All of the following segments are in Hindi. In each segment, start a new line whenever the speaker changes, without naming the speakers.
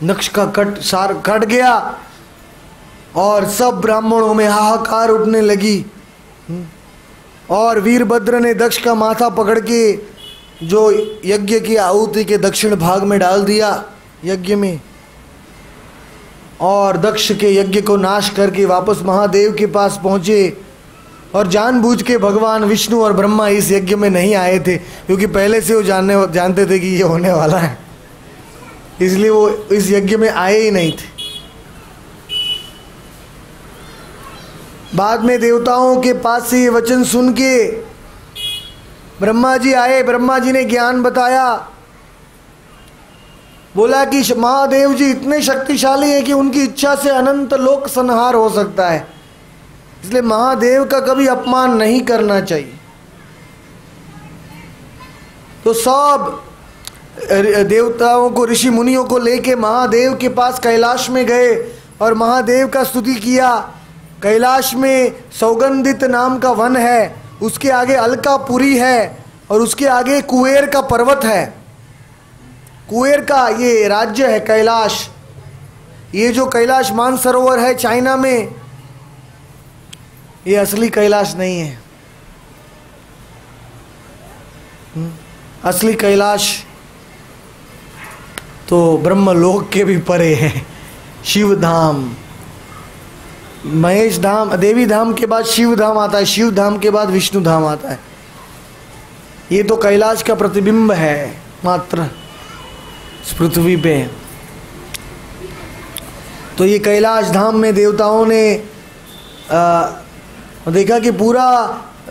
नक्श का सार कट गया और सब ब्राह्मणों में हाहाकार उठने लगी। और वीरभद्र ने दक्ष का माथा पकड़ के जो यज्ञ की आहुति के दक्षिण भाग में डाल दिया यज्ञ में, और दक्ष के यज्ञ को नाश करके वापस महादेव के पास पहुँचे। और जानबूझ के भगवान विष्णु और ब्रह्मा इस यज्ञ में नहीं आए थे, क्योंकि पहले से वो जानते थे कि ये होने वाला है, इसलिए वो इस यज्ञ में आए ही नहीं थे। बाद में देवताओं के पास से ये वचन सुन के ब्रह्मा जी आए। ब्रह्मा जी ने ज्ञान बताया, बोला कि महादेव जी इतने शक्तिशाली हैं कि उनकी इच्छा से अनंत लोक संहार हो सकता है, इसलिए महादेव का कभी अपमान नहीं करना चाहिए। तो सब देवताओं को, ऋषि मुनियों को लेके महादेव के पास कैलाश में गए और महादेव का स्तुति किया। कैलाश में सौगंधित नाम का वन है, उसके आगे अलकापुरी है और उसके आगे कुबेर का पर्वत है। कुबेर का ये राज्य है कैलाश। ये जो कैलाश मानसरोवर है चाइना में, ये असली कैलाश नहीं है। असली कैलाश तो ब्रह्मलोक के भी परे है। शिव धाम, महेश धाम, देवी धाम के बाद शिव धाम आता है, शिव धाम के बाद विष्णु धाम आता है। ये तो कैलाश का प्रतिबिंब है मात्र इस पृथ्वी पे। तो ये कैलाश धाम में देवताओं ने देखा कि पूरा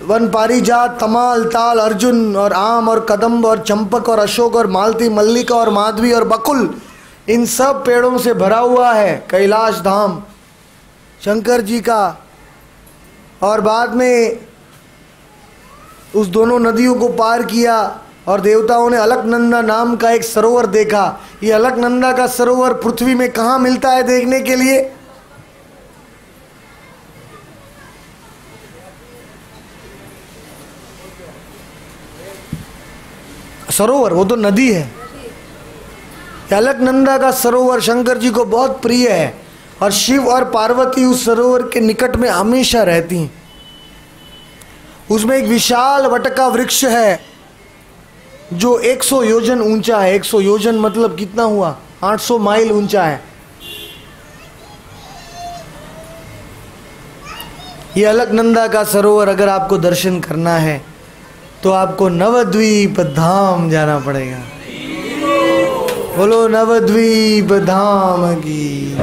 वन पारिजात, तमाल, ताल, अर्जुन और आम और कदम्ब और चंपक और अशोक और मालती, मल्लिका और माधवी और बकुल, इन सब पेड़ों से भरा हुआ है कैलाश धाम शंकर जी का। और बाद में उस दोनों नदियों को पार किया और देवताओं ने अलकनंदा नाम का एक सरोवर देखा। ये अलकनंदा का सरोवर पृथ्वी में कहाँ मिलता है देखने के लिए? सरोवर, वो तो नदी है। अलकनंदा का सरोवर शंकर जी को बहुत प्रिय है और शिव और पार्वती उस सरोवर के निकट में हमेशा रहती हैं। उसमें एक विशाल वटका वृक्ष है जो 100 योजन ऊंचा है। 100 योजन मतलब कितना हुआ? 800 माइल ऊंचा है। ये अलकनंदा का सरोवर अगर आपको दर्शन करना है तो आपको नवद्वीप धाम जाना पड़ेगा। बोलो नवद्वीप धाम की।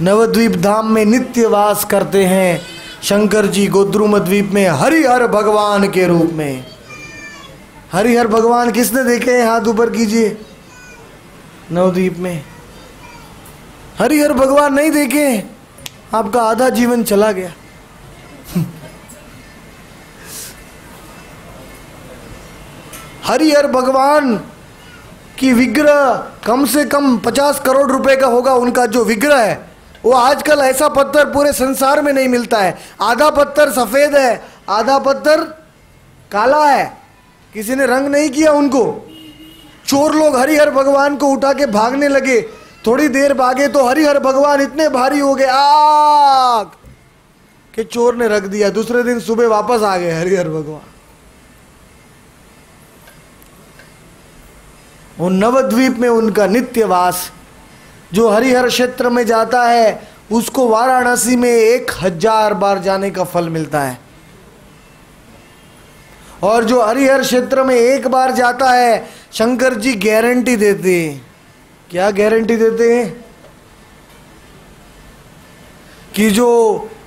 नवद्वीप धाम में नित्य वास करते हैं शंकर जी गोद्रुम द्वीप में हरिहर भगवान के रूप में। हरिहर भगवान किसने देखे हैं? हाथ ऊपर कीजिए। नवद्वीप में हरिहर भगवान नहीं देखे? आपका आधा जीवन चला गया। हरिहर भगवान की विग्रह कम से कम 50 करोड़ रुपए का होगा। उनका जो विग्रह है वो आजकल ऐसा पत्थर पूरे संसार में नहीं मिलता है। आधा पत्थर सफेद है, आधा पत्थर काला है, किसी ने रंग नहीं किया उनको। चोर लोग हरिहर भगवान को उठा के भागने लगे। थोड़ी देर भागे तो हरिहर भगवान इतने भारी हो गए आग कि चोर ने रख दिया। दूसरे दिन सुबह वापस आ गए हरिहर भगवान। वो नवद्वीप में उनका नित्यवास। जो हरिहर क्षेत्र में जाता है उसको वाराणसी में 1000 बार जाने का फल मिलता है। और जो हरिहर क्षेत्र में एक बार जाता है शंकर जी गारंटी देते हैं। क्या गारंटी देते हैं? कि जो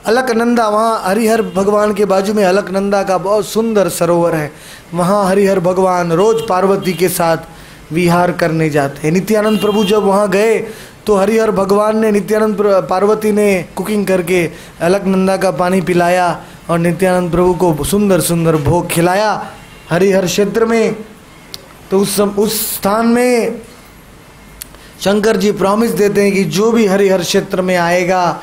अलकनंदा, वहाँ हरिहर भगवान के बाजू में अलकनंदा का बहुत सुंदर सरोवर है, वहाँ हरिहर भगवान रोज पार्वती के साथ विहार करने जाते हैं। नित्यानंद प्रभु जब वहाँ गए तो हरिहर भगवान ने, नित्यानंद पार्वती ने कुकिंग करके अलकनंदा का पानी पिलाया और नित्यानंद प्रभु को सुंदर सुंदर भोग खिलाया हरिहर क्षेत्र में। तो उस स्थान में शंकर जी प्रॉमिस देते हैं कि जो भी हरिहर क्षेत्र में आएगा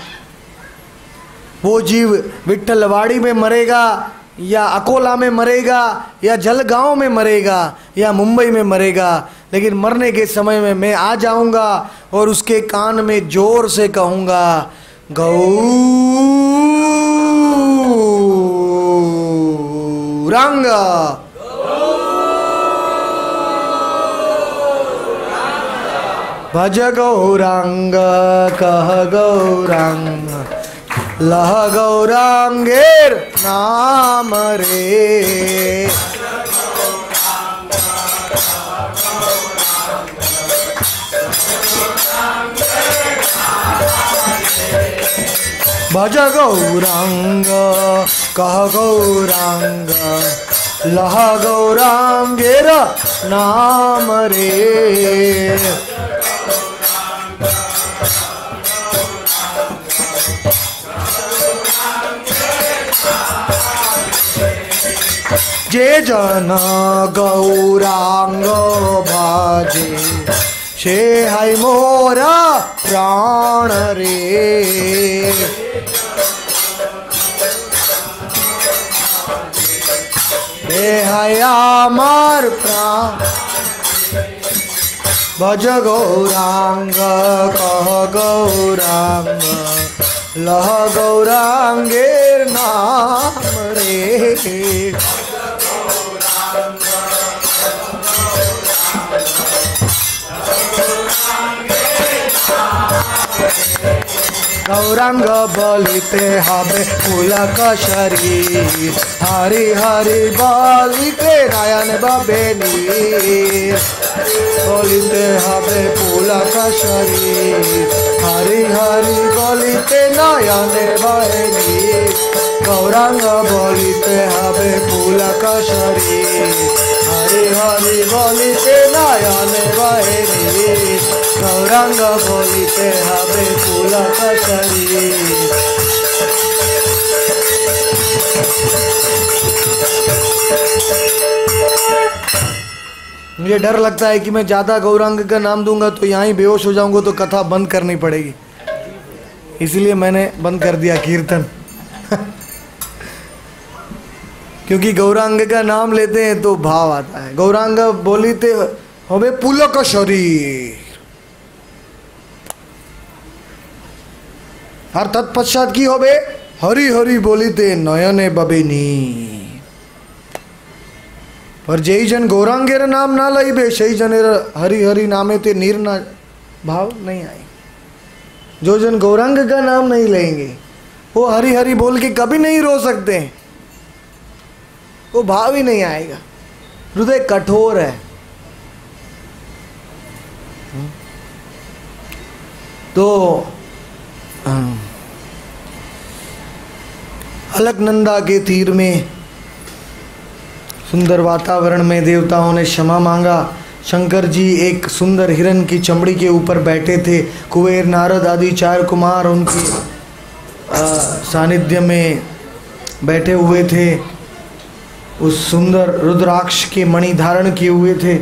वो जीव विट्ठलवाड़ी में मरेगा या अकोला में मरेगा या जलगांव में मरेगा या मुंबई में मरेगा, लेकिन मरने के समय में मैं आ जाऊंगा और उसके कान में जोर से कहूंगा, गौरांग। भज गौरांग कह गौरांग, लह गौरांगेर नाम रे। भज गौरांग कह गौरांग, लह गौरांगेर नाम रे। जे जन गौरांग भाजे, से है मोरा प्राण रे। हे है आमार प्राण। भज गौरांग कह गौरांग, लह गौरांगेर नाम रे। गौरांग बोलिते हमें पुलक शरीर, हरि हरि बोलिते नयन बबे नीर। बोलिते हमें पुलक शरीर, हरि हरि बोलिते नयन बबे नीर। गौरांग बोलिते हमें पुलक शरीर, हरि हरि बोलिते नयन बबे नीर। गौरांग बोलिते हमें पुलक शरीर। मुझे डर लगता है कि मैं ज्यादा गौरांग का नाम दूंगा तो यहाँ ही बेहोश हो जाऊंगा, तो कथा बंद करनी पड़ेगी, इसलिए मैंने बंद कर दिया कीर्तन। क्योंकि गौरांग का नाम लेते हैं तो भाव आता है। गौरांग बोलिते हवे पुलक शरीर, और तत्पश्चात की होबे हरि हरि बोलिते नयने बबेनी। पर जय जन गौरांगेर नाम ना लईबे, सही जनेर हरि हरि नामे ते नीर ना भाव नहीं आए। जो जन गौरांग का नाम नहीं लेंगे वो हरि हरि बोल के कभी नहीं रो सकते, वो भाव ही नहीं आएगा। हृदय कठोर है। तो अलकनंदा के तीर में सुंदर वातावरण में देवताओं ने क्षमा मांगा। शंकर जी एक सुंदर हिरण की चमड़ी के ऊपर बैठे थे। कुबेर, नारद आदि 4 कुमार उनके सानिध्य में बैठे हुए थे। उस सुंदर रुद्राक्ष के मणि धारण किए हुए थे।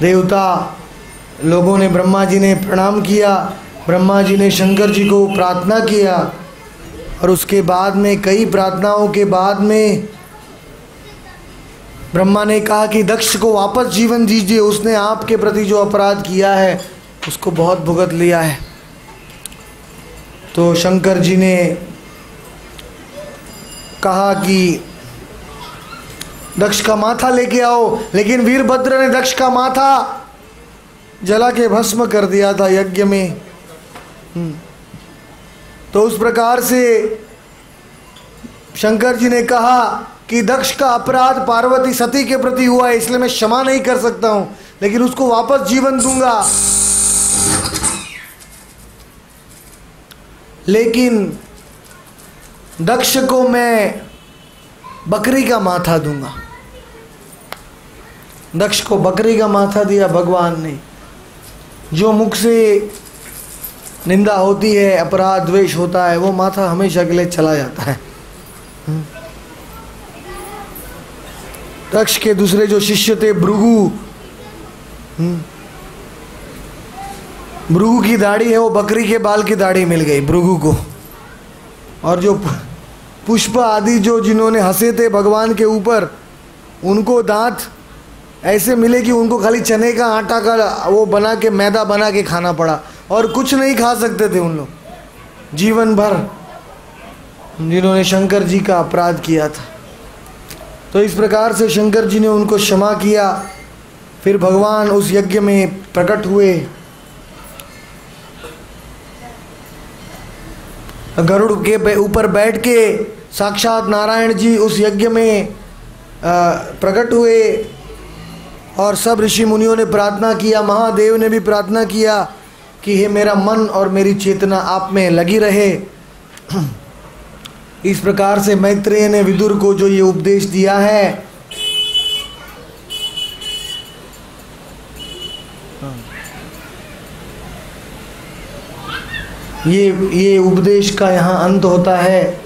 देवता लोगों ने, ब्रह्मा जी ने प्रणाम किया। ब्रह्मा जी ने शंकर जी को प्रार्थना किया और उसके बाद में कई प्रार्थनाओं के बाद में ब्रह्मा ने कहा कि दक्ष को वापस जीवन दीजिए, उसने आपके प्रति जो अपराध किया है उसको बहुत भुगत लिया है। तो शंकर जी ने कहा कि दक्ष का माथा लेके आओ, लेकिन वीरभद्र ने दक्ष का माथा जला के भस्म कर दिया था यज्ञ में। तो उस प्रकार से शंकर जी ने कहा कि दक्ष का अपराध पार्वती सती के प्रति हुआ है, इसलिए मैं क्षमा नहीं कर सकता हूं, लेकिन उसको वापस जीवन दूंगा। लेकिन दक्ष को मैं बकरी का माथा दूंगा। दक्ष को बकरी का माथा दिया भगवान ने। जो मुख से निंदा होती है, अपराध द्वेष होता है, वो माथा हमेशा के लिए चला जाता है। दक्ष के दूसरे जो शिष्य थे भृगु, भृगु की दाढ़ी है वो बकरी के बाल की दाढ़ी मिल गई भृगु को। और जो पुष्प आदि जो जिन्होंने हंसे थे भगवान के ऊपर, उनको दांत ऐसे मिले कि उनको खाली चने का आटा का वो बना के, मैदा बना के खाना पड़ा, और कुछ नहीं खा सकते थे उन लोग जीवन भर, जिन्होंने शंकर जी का अपराध किया था। तो इस प्रकार से शंकर जी ने उनको क्षमा किया। फिर भगवान उस यज्ञ में प्रकट हुए, गरुड़ के ऊपर बैठ के साक्षात नारायण जी उस यज्ञ में प्रकट हुए, और सब ऋषि मुनियों ने प्रार्थना किया, महादेव ने भी प्रार्थना किया कि हे मेरा मन और मेरी चेतना आप में लगी रहे। इस प्रकार से मैत्रेय ने विदुर को जो ये उपदेश दिया है, ये उपदेश का यहाँ अंत होता है।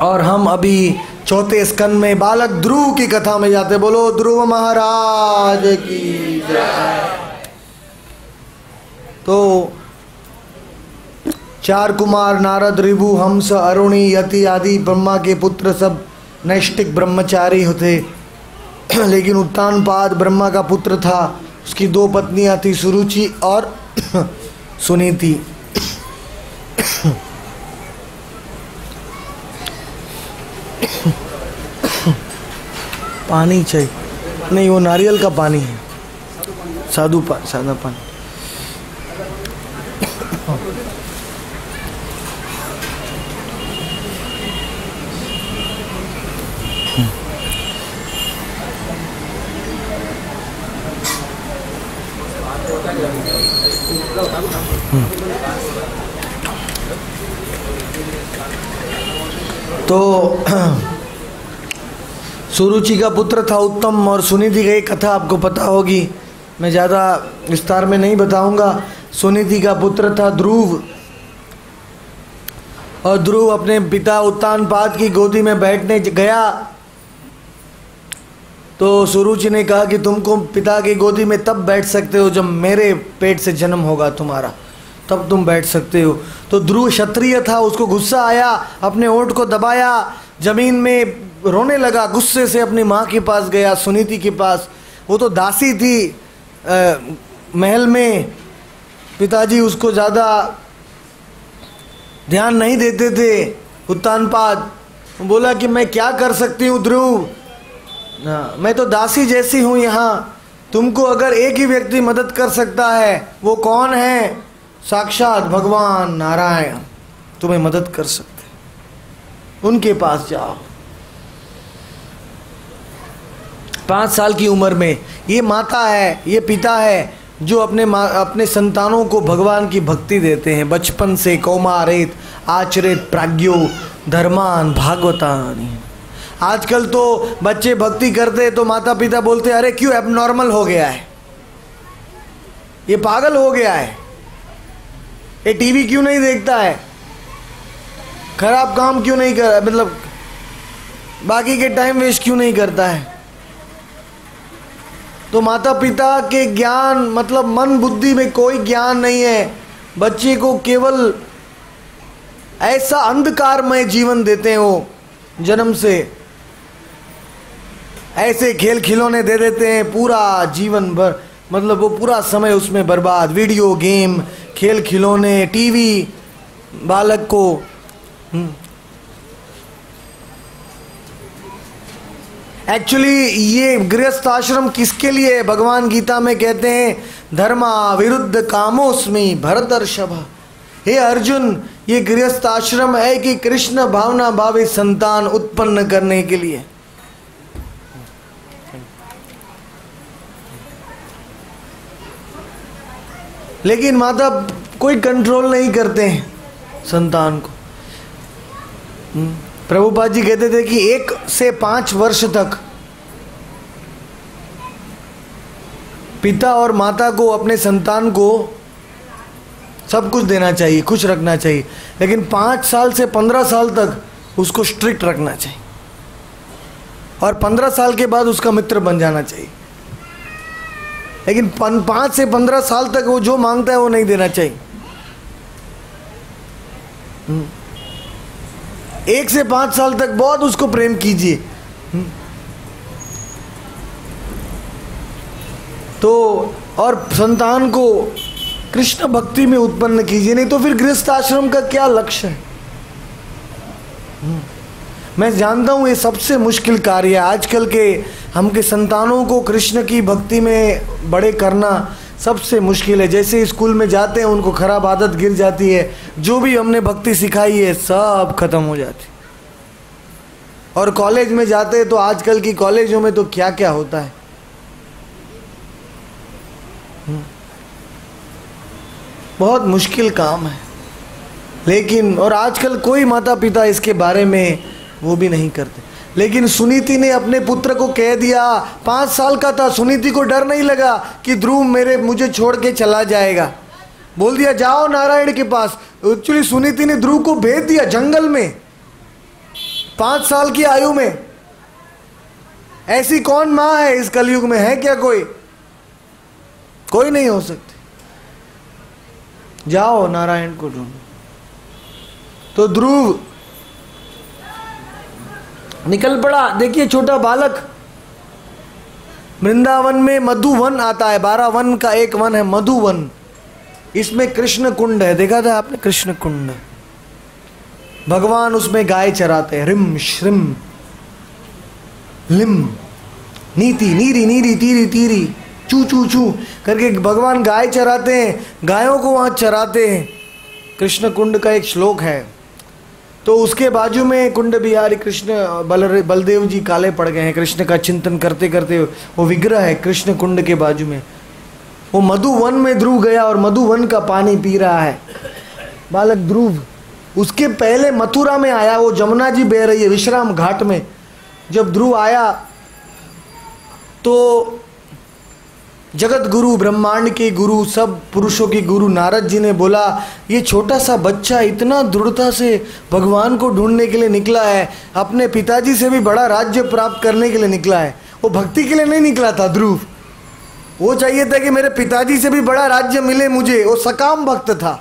और हम अभी चौथे स्कंद में बालक ध्रुव की कथा में जाते। बोलो ध्रुव महाराज की जय। तो 4 कुमार नारद, ऋभु, हंस, अरुणी, यति आदि ब्रह्मा के पुत्र सब नैष्टिक ब्रह्मचारी होते, लेकिन उत्तानपाद ब्रह्मा का पुत्र था। उसकी 2 पत्नियां थी, सुरुचि और सुनीति। पानी चाहिए? नहीं, वो नारियल का पानी है, सादा पानी। तो सुरुचि का पुत्र था उत्तम, और सुनीति की कथा आपको पता होगी, मैं ज़्यादा विस्तार में नहीं बताऊंगा। सुनीति का पुत्र था ध्रुव, और ध्रुव अपने पिता उत्तानपाद की गोदी में बैठने गया तो सुरुचि ने कहा कि तुमको पिता की गोदी में तब बैठ सकते हो जब मेरे पेट से जन्म होगा तुम्हारा, तब तुम बैठ सकते हो। तो ध्रुव क्षत्रिय था, उसको गुस्सा आया, अपने ओंठ को दबाया, जमीन में रोने लगा, गुस्से से अपनी माँ के पास गया, सुनीति के पास। वो तो दासी थी महल में, पिताजी उसको ज़्यादा ध्यान नहीं देते थे। उत्तानपाद बोला कि मैं क्या कर सकती हूँ ध्रुव, मैं तो दासी जैसी हूँ यहाँ, तुमको अगर एक ही व्यक्ति मदद कर सकता है, वो कौन है? साक्षात भगवान नारायण तुम्हें मदद कर सकते, उनके पास जाओ। 5 साल की उम्र में ये माता है, ये पिता है जो अपने संतानों को भगवान की भक्ति देते हैं बचपन से। कौमारेत आचरित प्राज्ञो धर्मान भागवतानि। आजकल तो बच्चे भक्ति करते तो माता पिता बोलते अरे क्यों एबनॉर्मल हो गया है, ये पागल हो गया है, ये टीवी क्यों नहीं देखता है, खराब काम क्यों नहीं कर, मतलब बाकी के टाइम वेस्ट क्यों नहीं करता है। तो माता पिता के ज्ञान मतलब मन बुद्धि में कोई ज्ञान नहीं है, बच्चे को केवल ऐसा अंधकारमय जीवन देते हैं, वो जन्म से ऐसे खेल खिलौने दे देते हैं, पूरा जीवन भर मतलब वो पूरा समय उसमें बर्बाद, वीडियो गेम, खेल खिलौने, टीवी बालक को। एक्चुअली ये गृहस्थ आश्रम किसके लिए? भगवान गीता में कहते हैं धर्मा विरुद्ध कामोस्मि भरतर्षभ। हे अर्जुन, ये गृहस्थ आश्रम है कि कृष्ण भावना भावी संतान उत्पन्न करने के लिए। लेकिन माता कोई कंट्रोल नहीं करते हैं संतान को। प्रभुपाद जी कहते थे कि 1 से 5 वर्ष तक पिता और माता को अपने संतान को सब कुछ देना चाहिए, खुश रखना चाहिए, लेकिन 5 साल से 15 साल तक उसको स्ट्रिक्ट रखना चाहिए, और 15 साल के बाद उसका मित्र बन जाना चाहिए। लेकिन 5 से 15 साल तक वो जो मांगता है वो नहीं देना चाहिए। 1 से 5 साल तक बहुत उसको प्रेम कीजिए, तो और संतान को कृष्ण भक्ति में उत्पन्न कीजिए, नहीं तो फिर गृहस्थ आश्रम का क्या लक्ष्य है। मैं जानता हूँ ये सबसे मुश्किल कार्य है आजकल के हमके संतानों को कृष्ण की भक्ति में बड़े करना सबसे मुश्किल है। जैसे स्कूल में जाते हैं उनको खराब आदत गिर जाती है, जो भी हमने भक्ति सिखाई है सब खत्म हो जाती। और कॉलेज में जाते हैं तो आजकल की कॉलेजों में तो क्या क्या होता है। बहुत मुश्किल काम है, लेकिन और आजकल कोई माता पिता इसके बारे में वो भी नहीं करते। लेकिन सुनीति ने अपने पुत्र को कह दिया, 5 साल का था, सुनीति को डर नहीं लगा कि ध्रुव मुझे छोड़ के चला जाएगा। बोल दिया जाओ नारायण के पास। एक्चुअली सुनीति ने ध्रुव को भेज दिया जंगल में 5 साल की आयु में। ऐसी कौन माँ है इस कलयुग में, है क्या कोई? कोई नहीं हो सकती। जाओ नारायण को ढूंढो। तो ध्रुव निकल पड़ा। देखिए छोटा बालक, वृंदावन में मधुवन आता है, 12 वन का एक वन है मधुवन। इसमें कृष्ण कुंड है, देखा था आपने कृष्ण कुंड। भगवान उसमें गाय चराते हैं, रिम श्रिम लिम नीति नीरी नीरी तीरी तीरी चू चू चू करके भगवान गाय चराते हैं, गायों को वहाँ चराते हैं। कृष्ण कुंड का एक श्लोक है। तो उसके बाजू में कुंड बिहारी कृष्ण बलदेव जी काले पड़ गए हैं। कृष्ण का चिंतन करते करते वो विग्रह है कृष्ण कुंड के बाजू में। वो मधुवन में ध्रुव गया और मधुवन का पानी पी रहा है बालक ध्रुव। उसके पहले मथुरा में आया, वो जमुना जी बह रही है विश्राम घाट में। जब ध्रुव आया तो जगत गुरु, ब्रह्मांड के गुरु, सब पुरुषों के गुरु नारद जी ने बोला, ये छोटा सा बच्चा इतना दृढ़ता से भगवान को ढूंढने के लिए निकला है, अपने पिताजी से भी बड़ा राज्य प्राप्त करने के लिए निकला है। वो भक्ति के लिए नहीं निकला था ध्रुव, वो चाहिए था कि मेरे पिताजी से भी बड़ा राज्य मिले मुझे। वो सकाम भक्त था।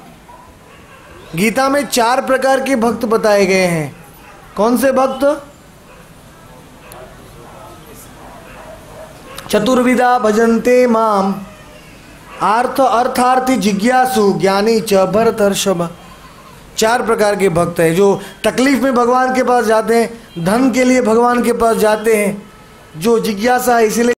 गीता में 4 प्रकार के भक्त बताए गए हैं। कौन से भक्त? चतुर्विधा भजन्ते माम अर्थार्थी जिज्ञासु ज्ञानी च भरतर्षभ। 4 प्रकार के भक्त हैं जो तकलीफ में भगवान के पास जाते हैं, धन के लिए भगवान के पास जाते हैं, जो जिज्ञासा है इसीलिए